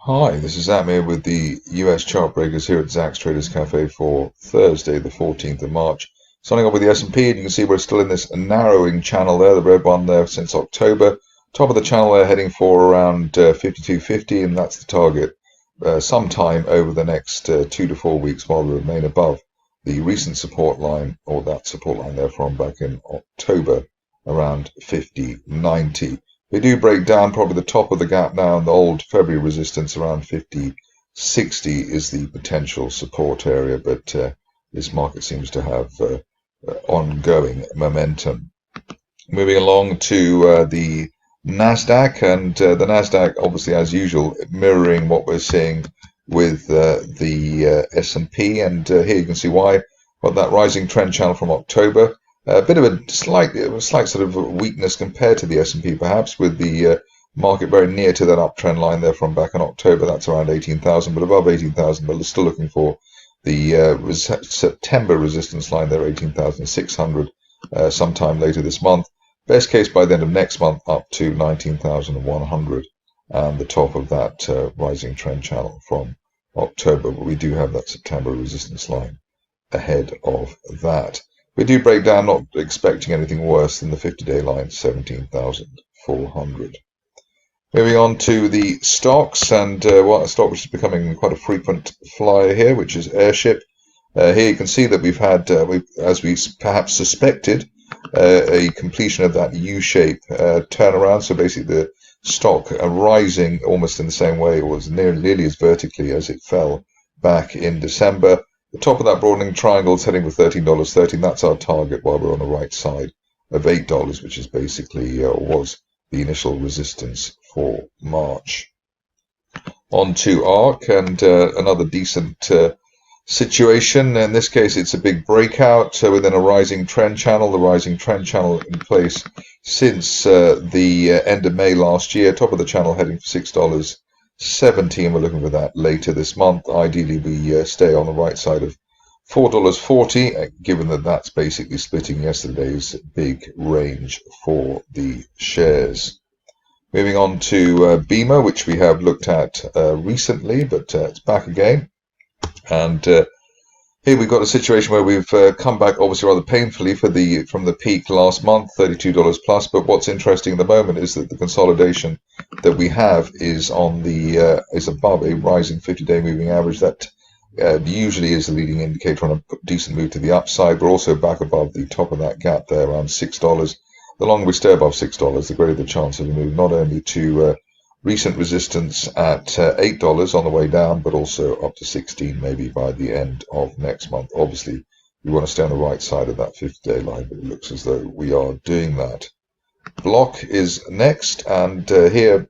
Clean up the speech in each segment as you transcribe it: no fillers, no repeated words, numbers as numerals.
Hi, this is Amir with the US Chartbreakers here at Zach's Traders Cafe for Thursday, the 14th of March. Starting off with the S&P, and you can see we're still in this narrowing channel there, the red one there since October. Top of the channel there heading for around 52.50, and that's the target sometime over the next 2 to 4 weeks while we remain above the recent support line, or that support line there from back in October, around 50.90. We do break down probably the top of the gap now, and the old February resistance around 50.60 is the potential support area, but this market seems to have ongoing momentum. Moving along to the Nasdaq, and the Nasdaq obviously as usual mirroring what we're seeing with the S&P, and here you can see why. Got that rising trend channel from October. A bit of a slight sort of weakness compared to the S&P, perhaps, with the market very near to that uptrend line there from back in October. That's around 18,000, but above 18,000. But still looking for the September resistance line there, 18,600, sometime later this month. Best case by the end of next month, up to 19,100, and the top of that rising trend channel from October. But we do have that September resistance line ahead of that. We do break down, not expecting anything worse than the 50-day line, 17,400. Moving on to the stocks, and a stock which is becoming quite a frequent flyer here, which is Airship. Here you can see that we've had, as we perhaps suspected, a completion of that U-shape turnaround. So basically the stock rising almost in the same way, or as nearly as vertically as it fell back in December. The top of that broadening triangle is heading for $13.13. That's our target while we're on the right side of $8, which is basically was the initial resistance for March. On to ARK, and another decent situation. In this case, it's a big breakout within a rising trend channel. The rising trend channel in place since the end of May last year. Top of the channel heading for $6.70. We're looking for that later this month. Ideally, we stay on the right side of $4.40, given that that's basically splitting yesterday's big range for the shares. Moving on to BEMA, which we have looked at recently, but it's back again. And here we've got a situation where we've come back obviously rather painfully from the peak last month, $32 plus. But what's interesting at the moment is that the consolidation that we have is on the is above a rising 50-day moving average. That usually is a leading indicator on a decent move to the upside. We're also back above the top of that gap there, around $6. The longer we stay above $6, the greater the chance of a move not only to recent resistance at $8 on the way down, but also up to 16 maybe by the end of next month. Obviously, we want to stay on the right side of that 50-day line, but it looks as though we are doing that. Block is next, and here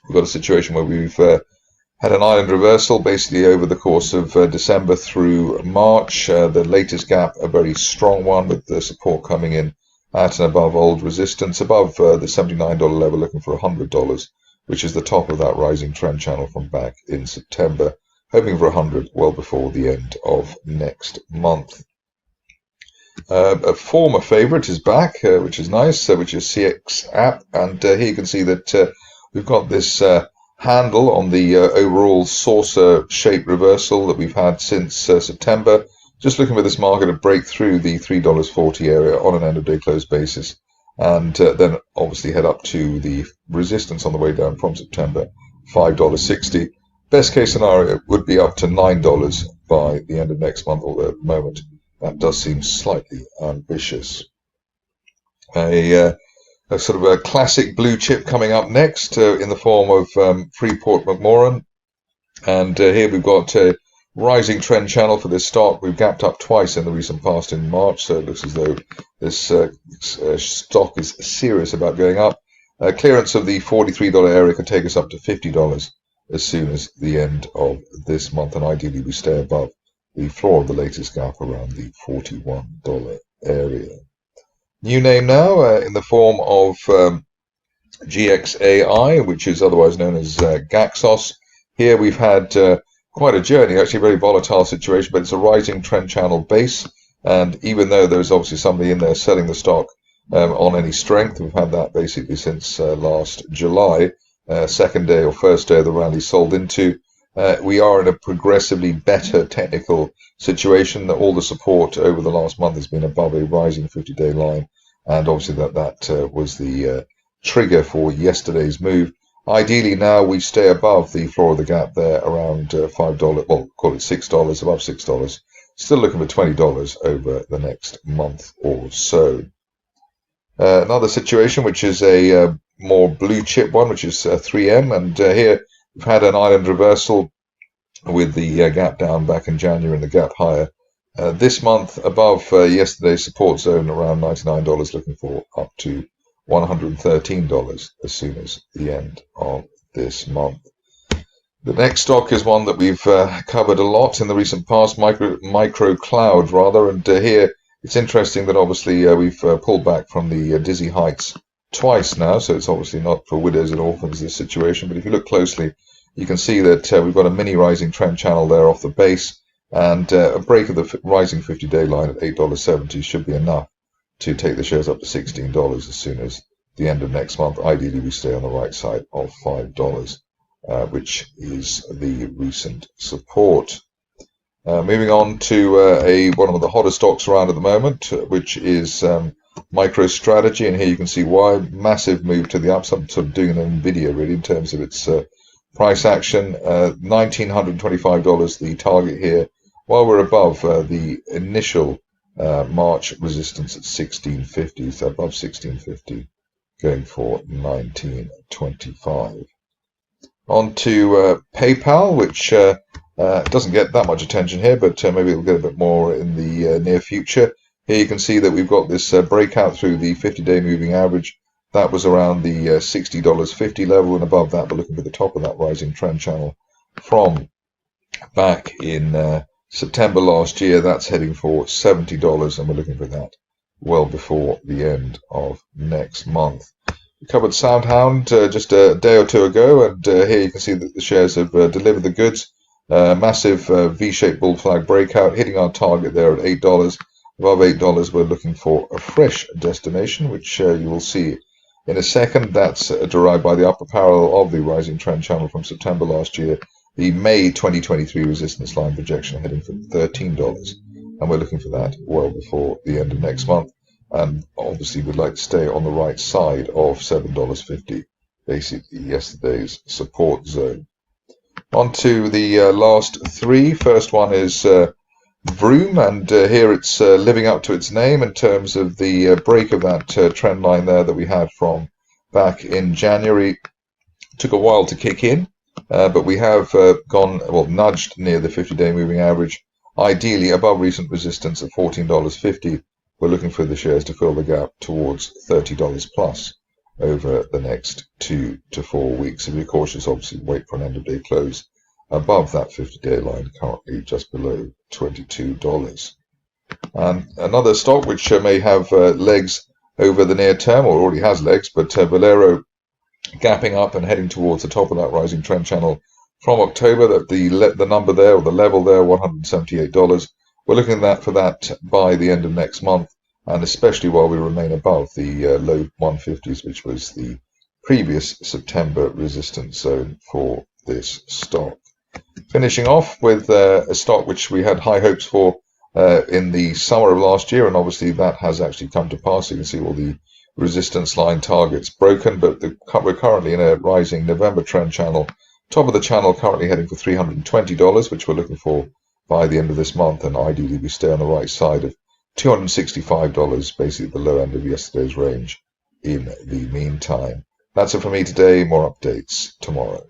we've got a situation where we've had an island reversal basically over the course of December through March. The latest gap, a very strong one, with the support coming in at and above old resistance, above the $79 level, looking for $100. Which is the top of that rising trend channel from back in September, hoping for 100 well before the end of next month. A former favorite is back, which is nice, which is CX app, and here you can see that we've got this handle on the overall saucer shape reversal that we've had since September. Just looking for this market to break through the $3.40 area on an end of day close basis, and then obviously head up to the resistance on the way down from September, $5.60. Best case scenario would be up to $9 by the end of next month, although at the moment that does seem slightly ambitious. A sort of a classic blue chip coming up next in the form of Freeport-McMoRan, and here we've got a rising trend channel for this stock. We've gapped up twice in the recent past in March, so it looks as though this stock is serious about going up. Clearance of the $43 area could take us up to $50 as soon as the end of this month, and ideally we stay above the floor of the latest gap around the $41 area. New name now in the form of GXAI, which is otherwise known as Gaxos. Here we've had quite a journey, actually a very volatile situation, but it's a rising trend channel base, and even though there's obviously somebody in there selling the stock on any strength, we've had that basically since last July, second day or first day of the rally sold into. We are in a progressively better technical situation. That all the support over the last month has been above a rising 50-day line, and obviously that was the trigger for yesterday's move. Ideally, now we stay above the floor of the gap there around $5, well, call it $6, above $6. Still looking for $20 over the next month or so. Another situation, which is a more blue chip one, which is 3M, and here we've had an island reversal with the gap down back in January and the gap higher. This month above yesterday's support zone around $99, looking for up to $113 as soon as the end of this month. The next stock is one that we've covered a lot in the recent past, micro cloud rather, and here it's interesting that obviously we've pulled back from the dizzy heights twice now, so it's obviously not for widows and orphans, this situation, but if you look closely you can see that we've got a mini rising trend channel there off the base, and a break of the rising 50-day line at $8.70 should be enough to take the shares up to $16 as soon as the end of next month. Ideally, we stay on the right side of $5, which is the recent support. Moving on to one of the hotter stocks around at the moment, which is MicroStrategy, and here you can see why. Massive move to the upside, sort of doing an NVIDIA really in terms of its price action. $1,925 the target here, while we're above the initial March resistance at 1650, so above 1650, going for 1925. On to PayPal, which doesn't get that much attention here, but maybe it'll get a bit more in the near future. Here you can see that we've got this breakout through the 50-day moving average. That was around the $60.50 level, and above that we're looking for the top of that rising trend channel from back in September last year. That's heading for $70, and we're looking for that well before the end of next month. We covered SoundHound just a day or two ago, and here you can see that the shares have delivered the goods. Massive V-shaped bull flag breakout, hitting our target there at $8. Above $8, we're looking for a fresh destination, which you will see in a second. That's derived by the upper parallel of the rising trend channel from September last year. The May 2023 resistance line projection heading for $13, and we're looking for that well before the end of next month. And obviously we'd like to stay on the right side of $7.50, basically yesterday's support zone. On to the last three. First one is Vroom, and here it's living up to its name in terms of the break of that trend line there that we had from back in January. Took a while to kick in, but we have nudged near the 50-day moving average, ideally above recent resistance at $14.50. We're looking for the shares to fill the gap towards $30 plus over the next 2 to 4 weeks. If you're cautious, obviously wait for an end-of-day close above that 50-day line, currently just below $22. And another stock which may have legs over the near term, or already has legs, but Valero gapping up and heading towards the top of that rising trend channel from October. That the number there, or the level there, $178. We're looking for that by the end of next month, and especially while we remain above the low 150s, which was the previous September resistance zone for this stock. Finishing off with a stock which we had high hopes for in the summer of last year, and obviously that has actually come to pass. You can see all the resistance line targets broken, but we're currently in a rising November trend channel. Top of the channel currently heading for $320, which we're looking for by the end of this month, and ideally we stay on the right side of $265, basically the low end of yesterday's range in the meantime. That's it for me today. More updates tomorrow.